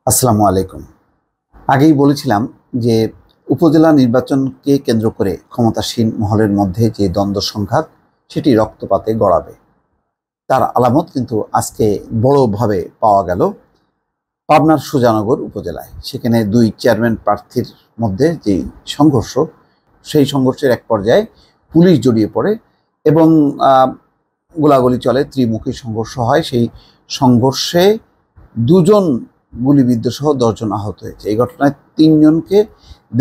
আসসালামু আলাইকুম। আগেই বলেছিলাম যে উপজেলা নির্বাচনকে কেন্দ্র করে ক্ষমতাসীন মহলের মধ্যে যে দ্বন্দ্ব সংঘাত সেটি রক্তপাতে গড়াবে, তার আলামত কিন্তু আজকে বড়ভাবে পাওয়া গেল পাবনার সুজানগর উপজেলায়। সেখানে দুই চেয়ারম্যান প্রার্থীর মধ্যে যে সংঘর্ষ, সেই সংঘর্ষের এক পর্যায়ে পুলিশ জড়িয়ে পড়ে এবং গোলাগুলি চলে, ত্রিমুখী সংঘর্ষ হয়। সেই সংঘর্ষে দুজন গুলিবিদ্ধ সহ 10 জন আহত হয়েছে। এই ঘটনায় 3 জনকে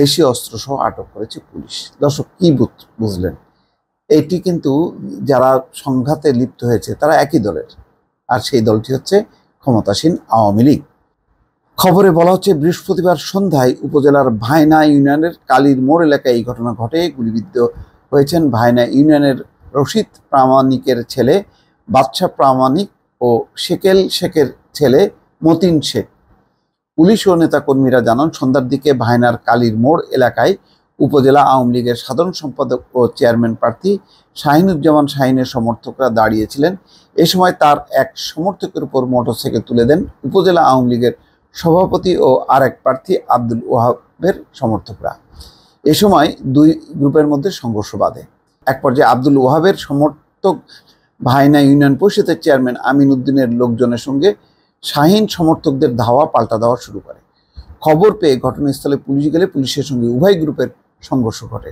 দেশীয় অস্ত্র সহ আটক করেছে পুলিশ। দর্শক, কি বুঝলেন? এটি কিন্তু যারা সংঘাতে লিপ্ত হয়েছে তারা একই দলের, আর সেই দলটি হচ্ছে ক্ষমতাসীন আওয়ামী লীগ। খবরে বলা হচ্ছে বৃহস্পতিবার সন্ধ্যায় উপজেলার ভায়না ইউনিয়নের কালীর মোড় এলাকায় এই ঘটনা ঘটে। গুলিবিদ্ধ হয়েছেন ভায়না ইউনিয়নের রশিদ প্রামাণিকের ছেলে বাদশা প্রামাণিক ও শেকেল শেখের ছেলে মতিন শেখ। পুলিশ ও নেতাকর্মীরা জানান, সন্ধ্যার দিকে ভায়নার কালীর মোড় এলাকায় উপজেলা আওয়ামী লীগের সাধারণ সম্পাদক ও চেয়ারম্যান প্রার্থী শাহিনুজ্জামান শাহিনের সমর্থকরা দাঁড়িয়েছিলেন। এ সময় তার এক সমর্থকের উপর মোটরসাইকেল তুলে দেন উপজেলা আওয়ামী লীগের সভাপতি ও আরেক প্রার্থী আব্দুল ওয়াহাবের সমর্থকরা। এ সময় দুই গ্রুপের মধ্যে সংঘর্ষ বাধে। এক পর্যায়ে আব্দুল ওয়াহাবের সমর্থক ভায়না ইউনিয়ন পরিষদের চেয়ারম্যান আমিন উদ্দিনের লোকজনের সঙ্গে শাহিন সমর্থকদের ধাওয়া পাল্টা দেওয়া শুরু করে। খবর পেয়ে ঘটনাস্থলে পুলিশ গেলে পুলিশের সঙ্গে উভয় গ্রুপের সংঘর্ষ ঘটে।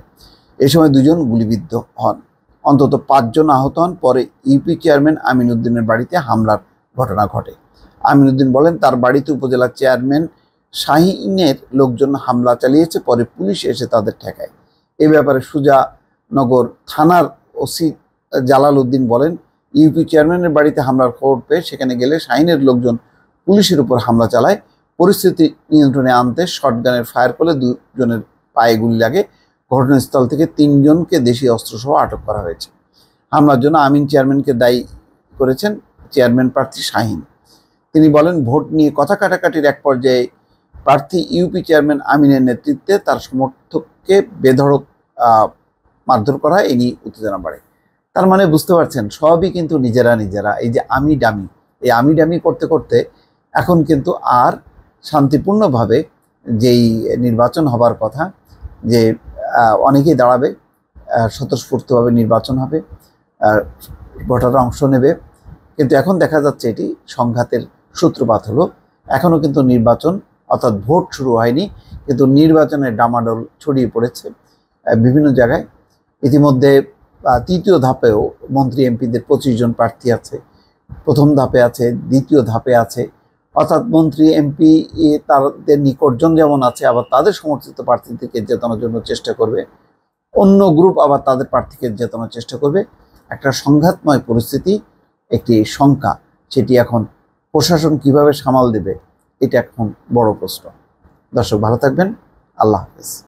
এ সময় 2 জন গুলিবিদ্ধ হন, অন্তত 5 জন আহত হন। পরে ইউপি চেয়ারম্যান আমিন উদ্দিনের বাড়িতে হামলার ঘটনা ঘটে। আমিন উদ্দিন বলেন, তার বাড়িতে উপজেলা চেয়ারম্যান শাহিনের লোকজন হামলা চালিয়েছে, পরে পুলিশ এসে তাদের ঠেকায়। এ ব্যাপারে সুজানগর থানার ওসি জালাল উদ্দিন বলেন, ইউপি চেয়ারম্যানের বাড়িতে হামলার খবর পেয়ে সেখানে গেলে শাহিনের লোকজন পুলিশের উপর হামলা চালায়। পরিস্থিতি নিয়ন্ত্রণে আনতে শটগানের ফায়ার করলে 2 জনের পায়ে গুলি লাগে। ঘটনাস্থল থেকে 3 জনকে দেশীয় অস্ত্রসহ আটক করা হয়েছে। হামলার জন্য আমিন চেয়ারম্যানকে দায়ী করেছেন চেয়ারম্যান প্রার্থী শাহিন। তিনি বলেন, ভোট নিয়ে কথা কাটাকাটির এক পর্যায়ে প্রার্থী ইউপি চেয়ারম্যান আমিনের নেতৃত্বে তার সমর্থককে বেধড়ক মারধর করা, এই নিয়ে উত্তেজনা বাড়ে। তার মানে বুঝতে পারছেন, সবই কিন্তু নিজেরা এই যে আমি ডামি করতে করতে এখন কিন্তু আর শান্তিপূর্ণভাবে যেই নির্বাচন হবার কথা, যে অনেকেই দাঁড়াবে, স্বতঃস্ফূর্তভাবে নির্বাচন হবে, ভোটাররা অংশ নেবে, কিন্তু এখন দেখা যাচ্ছে এটি সংঘাতের সূত্রপাত হলো। এখনও কিন্তু নির্বাচন অর্থাৎ ভোট শুরু হয়নি, কিন্তু নির্বাচনের ডামাডোল ছড়িয়ে পড়েছে বিভিন্ন জায়গায়। ইতিমধ্যে 3য় ধাপেও মন্ত্রী এমপিদের 25 জন প্রার্থী আছে, প্রথম ধাপে আছে, দ্বিতীয় ধাপে আছে। অর্থাৎ মন্ত্রী এমপি তাদের নিকটজন যেমন আছে, আবার তাদের সমর্থিত প্রার্থীদেরকে জেতানোর জন্য চেষ্টা করবে, অন্য গ্রুপ আবার তাদের প্রার্থীকে জেতানোর চেষ্টা করবে। একটা সংঘাতময় পরিস্থিতি, একটি শঙ্কা, সেটি এখন প্রশাসন কিভাবে সামাল দেবে, এটা এখন বড় প্রশ্ন। দর্শক, ভালো থাকবেন। আল্লাহ হাফেজ।